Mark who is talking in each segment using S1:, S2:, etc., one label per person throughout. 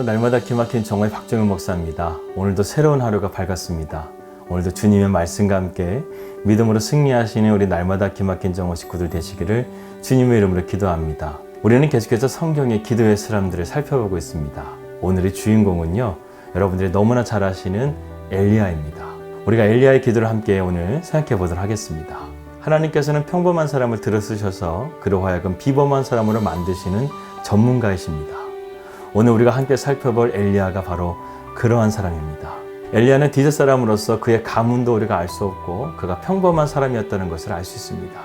S1: 날마다 기막힌 정오의 박정현 목사입니다. 오늘도 새로운 하루가 밝았습니다. 오늘도 주님의 말씀과 함께 믿음으로 승리하시는 우리 날마다 기막힌 정오 식구들 되시기를 주님의 이름으로 기도합니다. 우리는 계속해서 성경의 기도의 사람들을 살펴보고 있습니다. 오늘의 주인공은요, 여러분들이 너무나 잘 아시는 엘리야입니다. 우리가 엘리야의 기도를 함께 오늘 생각해 보도록 하겠습니다. 하나님께서는 평범한 사람을 들어쓰셔서 그로 하여금 비범한 사람으로 만드시는 전문가이십니다. 오늘 우리가 함께 살펴볼 엘리야가 바로 그러한 사람입니다. 엘리야는 디귿 사람으로서 그의 가문도 우리가 알 수 없고 그가 평범한 사람이었다는 것을 알 수 있습니다.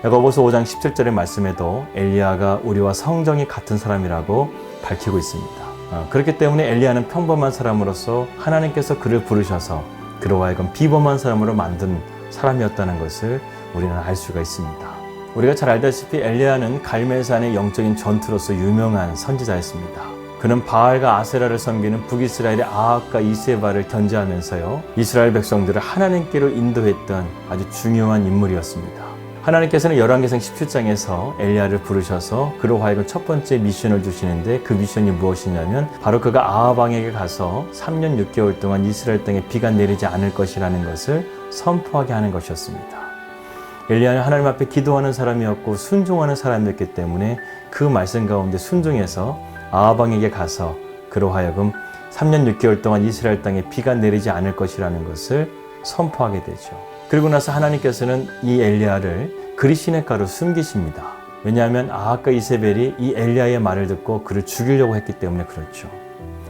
S1: 야고보서 5장 17절의 말씀에도 엘리야가 우리와 성정이 같은 사람이라고 밝히고 있습니다. 그렇기 때문에 엘리야는 평범한 사람으로서 하나님께서 그를 부르셔서 그로 하여금 비범한 사람으로 만든 사람이었다는 것을 우리는 알 수가 있습니다. 우리가 잘 알다시피 엘리야는 갈멜산의 영적인 전투로서 유명한 선지자였습니다. 그는 바알과 아세라를 섬기는 북이스라엘의 아합과 이세바를 견제하면서요, 이스라엘 백성들을 하나님께로 인도했던 아주 중요한 인물이었습니다. 하나님께서는 열왕기상 17장에서 엘리야를 부르셔서 그로 하여금 첫 번째 미션을 주시는데, 그 미션이 무엇이냐면 바로 그가 아합 왕에게 가서 3년 6개월 동안 이스라엘 땅에 비가 내리지 않을 것이라는 것을 선포하게 하는 것이었습니다. 엘리야는 하나님 앞에 기도하는 사람이었고 순종하는 사람이었기 때문에 그 말씀 가운데 순종해서 아합 왕에게 가서 그로 하여금 3년 6개월 동안 이스라엘 땅에 비가 내리지 않을 것이라는 것을 선포하게 되죠. 그리고 나서 하나님께서는 이 엘리야를 그리시네가로 숨기십니다. 왜냐하면 아합과 이세벨이 이 엘리야의 말을 듣고 그를 죽이려고 했기 때문에 그렇죠.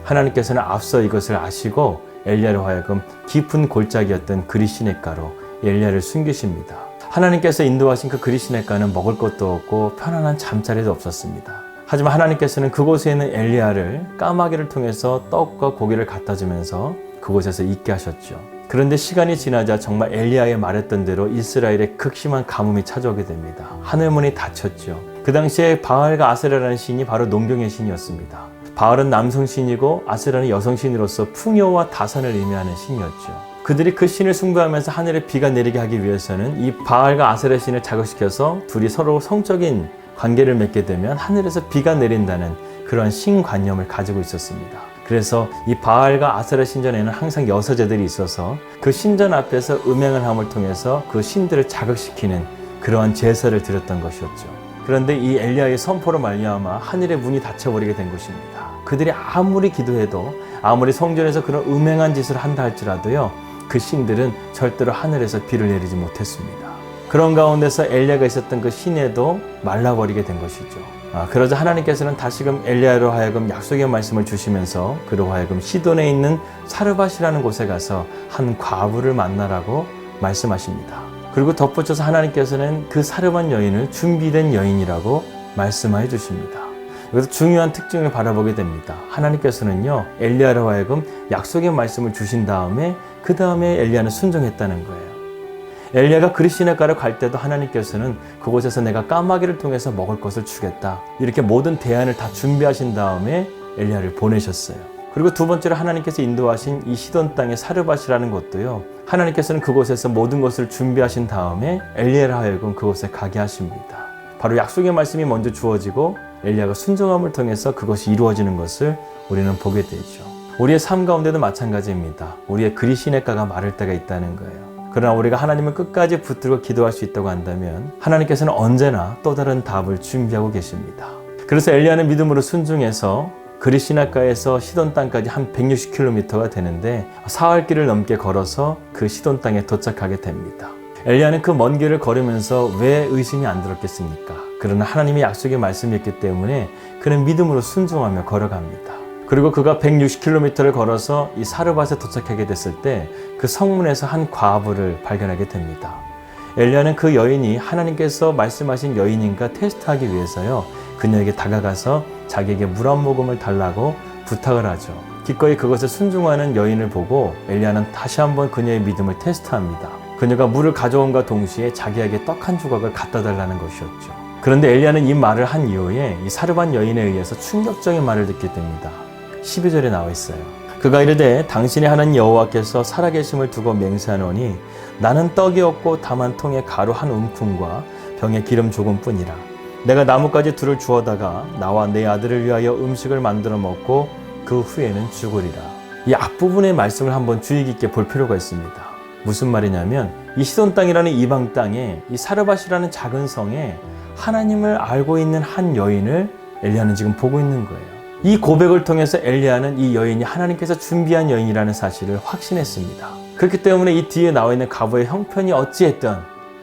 S1: 하나님께서는 앞서 이것을 아시고 엘리야로 하여금 깊은 골짜기였던 그리시네가로 엘리야를 숨기십니다. 하나님께서 인도하신 그 그리시네가는 먹을 것도 없고 편안한 잠자리도 없었습니다. 하지만 하나님께서는 그곳에 있는 엘리야를 까마귀를 통해서 떡과 고기를 갖다 주면서 그곳에서 있게 하셨죠. 그런데 시간이 지나자 정말 엘리야의 말했던 대로 이스라엘에 극심한 가뭄이 찾아오게 됩니다. 하늘문이 닫혔죠. 그 당시에 바알과 아세라라는 신이 바로 농경의 신이었습니다. 바알은 남성 신이고 아세라는 여성 신으로서 풍요와 다산을 의미하는 신이었죠. 그들이 그 신을 숭배하면서 하늘에 비가 내리게 하기 위해서는 이 바알과 아세라 신을 자극시켜서 둘이 서로 성적인 관계를 맺게 되면 하늘에서 비가 내린다는 그런 신관념을 가지고 있었습니다. 그래서 이 바알과 아세라 신전에는 항상 여사제들이 있어서 그 신전 앞에서 음행을 함을 통해서 그 신들을 자극시키는 그러한 제사를 드렸던 것이었죠. 그런데 이 엘리야의 선포로 말미암아 하늘의 문이 닫혀버리게 된 것입니다. 그들이 아무리 기도해도 아무리 성전에서 그런 음행한 짓을 한다 할지라도요, 그 신들은 절대로 하늘에서 비를 내리지 못했습니다. 그런 가운데서 엘리야가 있었던 그 시내도 말라버리게 된 것이죠. 그러자 하나님께서는 다시금 엘리야로 하여금 약속의 말씀을 주시면서 그로 하여금 시돈에 있는 사르밧이라는 곳에 가서 한 과부를 만나라고 말씀하십니다. 그리고 덧붙여서 하나님께서는 그 사르밧 여인을 준비된 여인이라고 말씀해 주십니다. 여기서 중요한 특징을 바라보게 됩니다. 하나님께서는요, 엘리야로 하여금 약속의 말씀을 주신 다음에 그 다음에 엘리야는 순종했다는 거예요. 엘리야가 그리시네가를 갈 때도 하나님께서는 그곳에서 내가 까마귀를 통해서 먹을 것을 주겠다, 이렇게 모든 대안을 다 준비하신 다음에 엘리야를 보내셨어요. 그리고 두 번째로 하나님께서 인도하신 이 시돈 땅의 사르밧이라는 곳도요, 하나님께서는 그곳에서 모든 것을 준비하신 다음에 엘리야를 하여금 그곳에 가게 하십니다. 바로 약속의 말씀이 먼저 주어지고 엘리야가 순종함을 통해서 그것이 이루어지는 것을 우리는 보게 되죠. 우리의 삶 가운데도 마찬가지입니다. 우리의 그리시네가가 마를 때가 있다는 거예요. 그러나 우리가 하나님을 끝까지 붙들고 기도할 수 있다고 한다면 하나님께서는 언제나 또 다른 답을 준비하고 계십니다. 그래서 엘리야는 믿음으로 순종해서 그리시네가에서 시돈 땅까지 한 160km가 되는데 사흘길을 넘게 걸어서 그 시돈 땅에 도착하게 됩니다. 엘리야는 그 먼 길을 걸으면서 왜 의심이 안 들었겠습니까? 그러나 하나님의 약속의 말씀이었기 때문에 그는 믿음으로 순종하며 걸어갑니다. 그리고 그가 160km를 걸어서 이 사르밧에 도착하게 됐을 때 그 성문에서 한 과부를 발견하게 됩니다. 엘리야는 그 여인이 하나님께서 말씀하신 여인인가 테스트하기 위해서요, 그녀에게 다가가서 자기에게 물 한 모금을 달라고 부탁을 하죠. 기꺼이 그것을 순종하는 여인을 보고 엘리야는 다시 한번 그녀의 믿음을 테스트합니다. 그녀가 물을 가져온과 동시에 자기에게 떡 한 조각을 갖다 달라는 것이었죠. 그런데 엘리야는 이 말을 한 이후에 이 사르밧 여인에 의해서 충격적인 말을 듣게 됩니다. 12절에 나와 있어요. 그가 이르되 당신의 하나님 여호와께서 살아계심을 두고 맹세하노니 나는 떡이 없고 다만 통에 가루 한 움큼과 병에 기름 조금뿐이라. 내가 나뭇가지 둘을 주워다가 나와 내 아들을 위하여 음식을 만들어 먹고 그 후에는 죽으리라. 이 앞부분의 말씀을 한번 주의 깊게 볼 필요가 있습니다. 무슨 말이냐면 이 시돈 땅이라는 이방 땅에 이 사르밧이라는 작은 성에 하나님을 알고 있는 한 여인을 엘리야는 지금 보고 있는 거예요. 이 고백을 통해서 엘리야는 이 여인이 하나님께서 준비한 여인이라는 사실을 확신했습니다. 그렇기 때문에 이 뒤에 나와 있는 과부의 형편이 어찌했든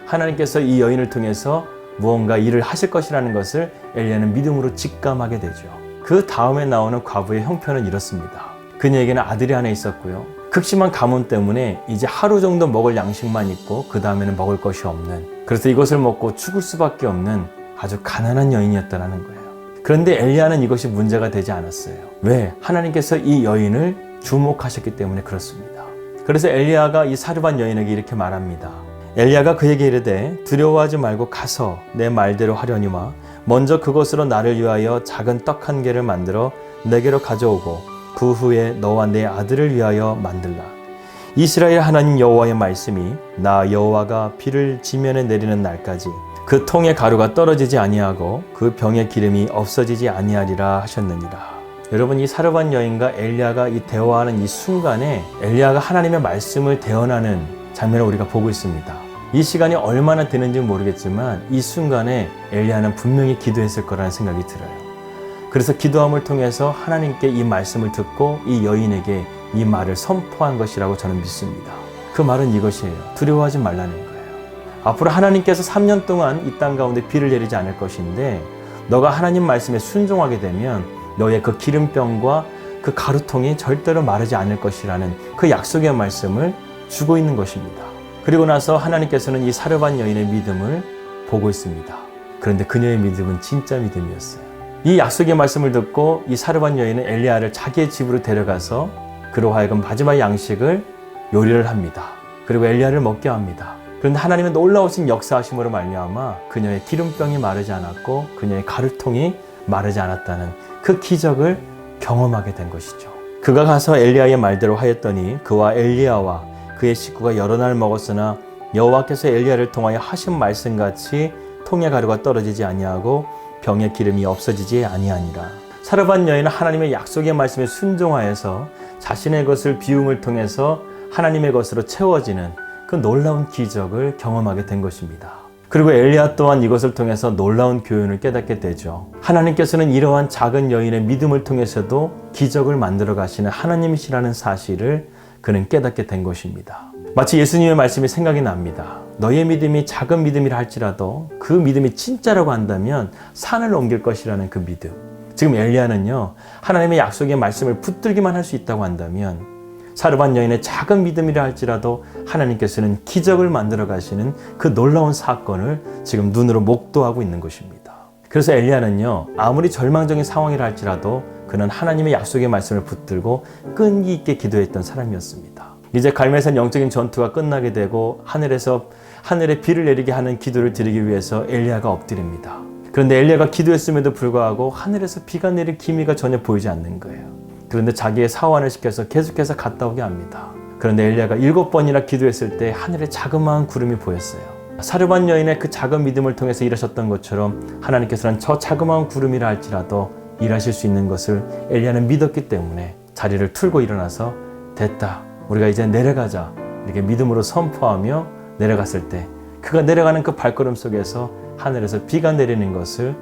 S1: 하나님께서 이 여인을 통해서 무언가 일을 하실 것이라는 것을 엘리야는 믿음으로 직감하게 되죠. 그 다음에 나오는 과부의 형편은 이렇습니다. 그녀에게는 아들이 하나 있었고요. 극심한 가뭄 때문에 이제 하루 정도 먹을 양식만 있고 그 다음에는 먹을 것이 없는, 그래서 이것을 먹고 죽을 수밖에 없는 아주 가난한 여인이었다는 거예요. 그런데 엘리야는 이것이 문제가 되지 않았어요. 왜? 하나님께서 이 여인을 주목하셨기 때문에 그렇습니다. 그래서 엘리야가 이 사르밧 여인에게 이렇게 말합니다. 엘리야가 그에게 이르되 두려워하지 말고 가서 내 말대로 하려니와 먼저 그것으로 나를 위하여 작은 떡 한 개를 만들어 내게로 가져오고 그 후에 너와 내 아들을 위하여 만들라. 이스라엘 하나님 여호와의 말씀이 나 여호와가 비를 지면에 내리는 날까지 그 통의 가루가 떨어지지 아니하고 그 병의 기름이 없어지지 아니하리라 하셨느니라. 여러분, 이 사르밧 여인과 엘리야가 이 대화하는 이 순간에 엘리야가 하나님의 말씀을 대언하는 장면을 우리가 보고 있습니다. 이 시간이 얼마나 되는지 모르겠지만 이 순간에 엘리야는 분명히 기도했을 거라는 생각이 들어요. 그래서 기도함을 통해서 하나님께 이 말씀을 듣고 이 여인에게 이 말을 선포한 것이라고 저는 믿습니다. 그 말은 이것이에요. 두려워하지 말라는 거예요. 앞으로 하나님께서 3년 동안 이 땅 가운데 비를 내리지 않을 것인데 너가 하나님 말씀에 순종하게 되면 너의 그 기름병과 그 가루통이 절대로 마르지 않을 것이라는 그 약속의 말씀을 주고 있는 것입니다. 그리고 나서 하나님께서는 이 사르밧 여인의 믿음을 보고 있습니다. 그런데 그녀의 믿음은 진짜 믿음이었어요. 이 약속의 말씀을 듣고 이 사르밧 여인은 엘리야를 자기의 집으로 데려가서 그로 하여금 마지막 양식을 요리를 합니다. 그리고 엘리야를 먹게 합니다. 그런데 하나님의 놀라우신 역사하심으로 말미암아 그녀의 기름병이 마르지 않았고 그녀의 가루통이 마르지 않았다는 그 기적을 경험하게 된 것이죠. 그가 가서 엘리야의 말대로 하였더니 그와 엘리야와 그의 식구가 여러 날 먹었으나 여호와께서 엘리야를 통하여 하신 말씀같이 통의 가루가 떨어지지 아니하고 병의 기름이 없어지지 아니하니라. 사르밧 여인은 하나님의 약속의 말씀에 순종하여서 자신의 것을 비움을 통해서 하나님의 것으로 채워지는 그 놀라운 기적을 경험하게 된 것입니다. 그리고 엘리야 또한 이것을 통해서 놀라운 교훈을 깨닫게 되죠. 하나님께서는 이러한 작은 여인의 믿음을 통해서도 기적을 만들어 가시는 하나님이시라는 사실을 그는 깨닫게 된 것입니다. 마치 예수님의 말씀이 생각이 납니다. 너의 믿음이 작은 믿음이라 할지라도 그 믿음이 진짜라고 한다면 산을 옮길 것이라는 그 믿음. 지금 엘리야는요, 하나님의 약속의 말씀을 붙들기만 할 수 있다고 한다면 사르밧 여인의 작은 믿음이라 할지라도 하나님께서는 기적을 만들어 가시는 그 놀라운 사건을 지금 눈으로 목도하고 있는 것입니다. 그래서 엘리야는요, 아무리 절망적인 상황이라 할지라도 그는 하나님의 약속의 말씀을 붙들고 끈기 있게 기도했던 사람이었습니다. 이제 갈멜산 영적인 전투가 끝나게 되고 하늘에 비를 내리게 하는 기도를 드리기 위해서 엘리야가 엎드립니다. 그런데 엘리야가 기도했음에도 불구하고 하늘에서 비가 내릴 기미가 전혀 보이지 않는 거예요. 그런데 자기의 사환을 시켜서 계속해서 갔다 오게 합니다. 그런데 엘리야가 7번이나 기도했을 때 하늘에 자그마한 구름이 보였어요. 사르밧 여인의 그 작은 믿음을 통해서 일하셨던 것처럼 하나님께서는 저 자그마한 구름이라 할지라도 일하실 수 있는 것을 엘리야는 믿었기 때문에 자리를 틀고 일어나서 됐다, 우리가 이제 내려가자, 이렇게 믿음으로 선포하며 내려갔을 때 그가 내려가는 그 발걸음 속에서 하늘에서 비가 내리는 것을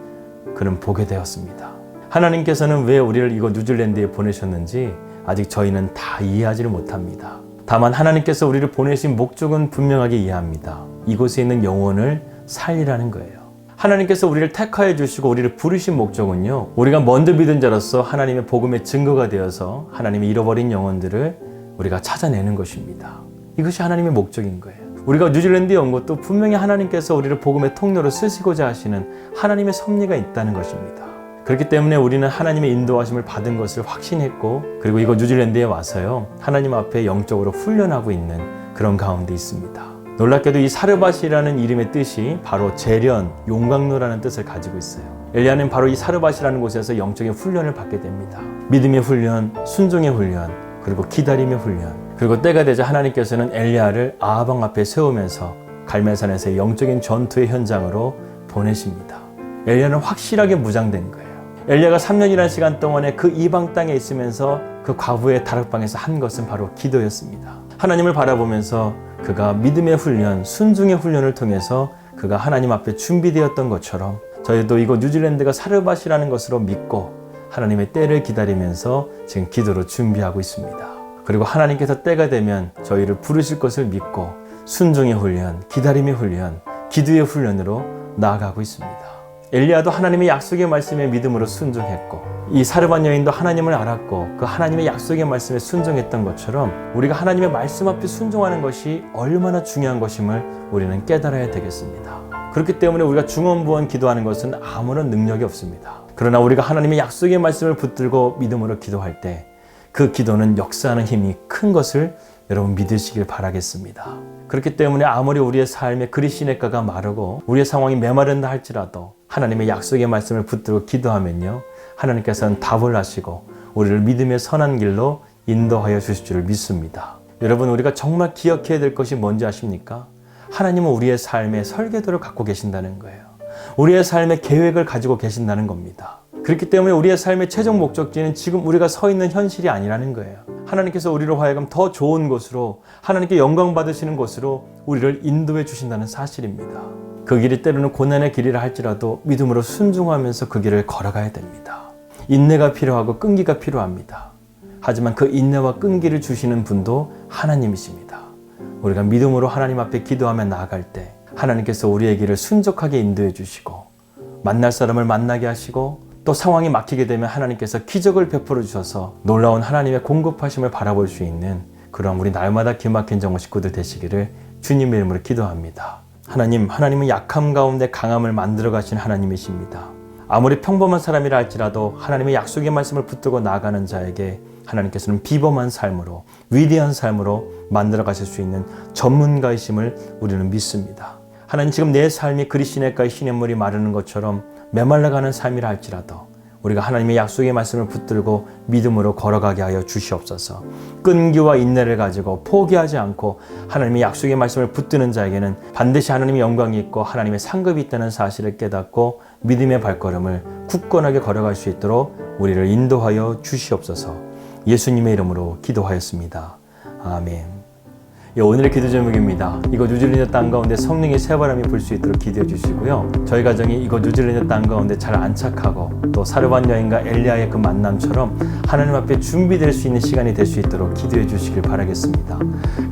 S1: 그는 보게 되었습니다. 하나님께서는 왜 우리를 이곳 뉴질랜드에 보내셨는지 아직 저희는 다 이해하지를 못합니다. 다만 하나님께서 우리를 보내신 목적은 분명하게 이해합니다. 이곳에 있는 영혼을 살리라는 거예요. 하나님께서 우리를 택하여 주시고 우리를 부르신 목적은요, 우리가 먼저 믿은 자로서 하나님의 복음의 증거가 되어서 하나님의 잃어버린 영혼들을 우리가 찾아내는 것입니다. 이것이 하나님의 목적인 거예요. 우리가 뉴질랜드에 온 것도 분명히 하나님께서 우리를 복음의 통로로 쓰시고자 하시는 하나님의 섭리가 있다는 것입니다. 그렇기 때문에 우리는 하나님의 인도하심을 받은 것을 확신했고, 그리고 이곳 뉴질랜드에 와서요, 하나님 앞에 영적으로 훈련하고 있는 그런 가운데 있습니다. 놀랍게도 이 사르밧이라는 이름의 뜻이 바로 재련, 용광로라는 뜻을 가지고 있어요. 엘리야는 바로 이 사르밧이라는 곳에서 영적인 훈련을 받게 됩니다. 믿음의 훈련, 순종의 훈련, 그리고 기다림의 훈련. 그리고 때가 되자 하나님께서는 엘리야를 아하방 앞에 세우면서 갈멜산에서의 영적인 전투의 현장으로 보내십니다. 엘리야는 확실하게 무장된 거예요. 엘리야가 3년이라는 시간 동안에 그 이방 땅에 있으면서 그 과부의 다락방에서 한 것은 바로 기도였습니다. 하나님을 바라보면서 그가 믿음의 훈련, 순종의 훈련을 통해서 그가 하나님 앞에 준비되었던 것처럼 저희도 이곳 뉴질랜드가 사르밧이라는 것으로 믿고 하나님의 때를 기다리면서 지금 기도로 준비하고 있습니다. 그리고 하나님께서 때가 되면 저희를 부르실 것을 믿고 순종의 훈련, 기다림의 훈련, 기도의 훈련으로 나아가고 있습니다. 엘리야도 하나님의 약속의 말씀에 믿음으로 순종했고 이 사르밧 여인도 하나님을 알았고 그 하나님의 약속의 말씀에 순종했던 것처럼 우리가 하나님의 말씀 앞에 순종하는 것이 얼마나 중요한 것임을 우리는 깨달아야 되겠습니다. 그렇기 때문에 우리가 중언부언 기도하는 것은 아무런 능력이 없습니다. 그러나 우리가 하나님의 약속의 말씀을 붙들고 믿음으로 기도할 때 그 기도는 역사하는 힘이 큰 것을 여러분 믿으시길 바라겠습니다. 그렇기 때문에 아무리 우리의 삶에 그리 시냇가가 마르고 우리의 상황이 메마른다 할지라도 하나님의 약속의 말씀을 붙들고 기도하면요, 하나님께서는 답을 하시고 우리를 믿음의 선한 길로 인도하여 주실 줄을 믿습니다. 여러분, 우리가 정말 기억해야 될 것이 뭔지 아십니까? 하나님은 우리의 삶의 설계도를 갖고 계신다는 거예요. 우리의 삶의 계획을 가지고 계신다는 겁니다. 그렇기 때문에 우리의 삶의 최종 목적지는 지금 우리가 서 있는 현실이 아니라는 거예요. 하나님께서 우리로 하여금 더 좋은 곳으로, 하나님께 영광 받으시는 곳으로 우리를 인도해 주신다는 사실입니다. 그 길이 때로는 고난의 길이라 할지라도 믿음으로 순종하면서 그 길을 걸어가야 됩니다. 인내가 필요하고 끈기가 필요합니다. 하지만 그 인내와 끈기를 주시는 분도 하나님이십니다. 우리가 믿음으로 하나님 앞에 기도하며 나아갈 때 하나님께서 우리의 길을 순적하게 인도해 주시고 만날 사람을 만나게 하시고 또 상황이 막히게 되면 하나님께서 기적을 베풀어 주셔서 놀라운 하나님의 공급하심을 바라볼 수 있는 그런 우리 날마다 기막힌 정오 식구들 되시기를 주님의 이름으로 기도합니다. 하나님은 약함 가운데 강함을 만들어 가신 하나님이십니다. 아무리 평범한 사람이라 할지라도 하나님의 약속의 말씀을 붙들고 나아가는 자에게 하나님께서는 비범한 삶으로, 위대한 삶으로 만들어 가실 수 있는 전문가이심을 우리는 믿습니다. 하나님, 지금 내 삶이 그리 시냇가의 시냇물이 마르는 것처럼 메말라가는 삶이라 할지라도 우리가 하나님의 약속의 말씀을 붙들고 믿음으로 걸어가게 하여 주시옵소서. 끈기와 인내를 가지고 포기하지 않고 하나님의 약속의 말씀을 붙드는 자에게는 반드시 하나님의 영광이 있고 하나님의 상급이 있다는 사실을 깨닫고 믿음의 발걸음을 굳건하게 걸어갈 수 있도록 우리를 인도하여 주시옵소서. 예수님의 이름으로 기도하였습니다. 아멘. 오늘의 기도 제목입니다. 이곳 뉴질랜드 땅 가운데 성령의 새바람이 불 수 있도록 기도해 주시고요. 저희 가정이 이곳 뉴질랜드 땅 가운데 잘 안착하고 또 사르밧 여인과 엘리야의 그 만남처럼 하나님 앞에 준비될 수 있는 시간이 될 수 있도록 기도해 주시길 바라겠습니다.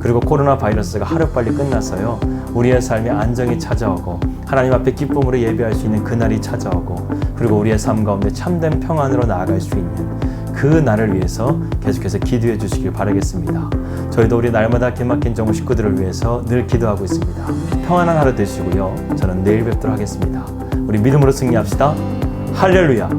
S1: 그리고 코로나 바이러스가 하루빨리 끝나서요, 우리의 삶에 안정이 찾아오고 하나님 앞에 기쁨으로 예배할 수 있는 그날이 찾아오고 그리고 우리의 삶 가운데 참된 평안으로 나아갈 수 있는 그 날을 위해서 계속해서 기도해 주시길 바라겠습니다. 저희도 우리 날마다 기막힌 정오 식구들을 위해서 늘 기도하고 있습니다. 평안한 하루 되시고요. 저는 내일 뵙도록 하겠습니다. 우리 믿음으로 승리합시다. 할렐루야.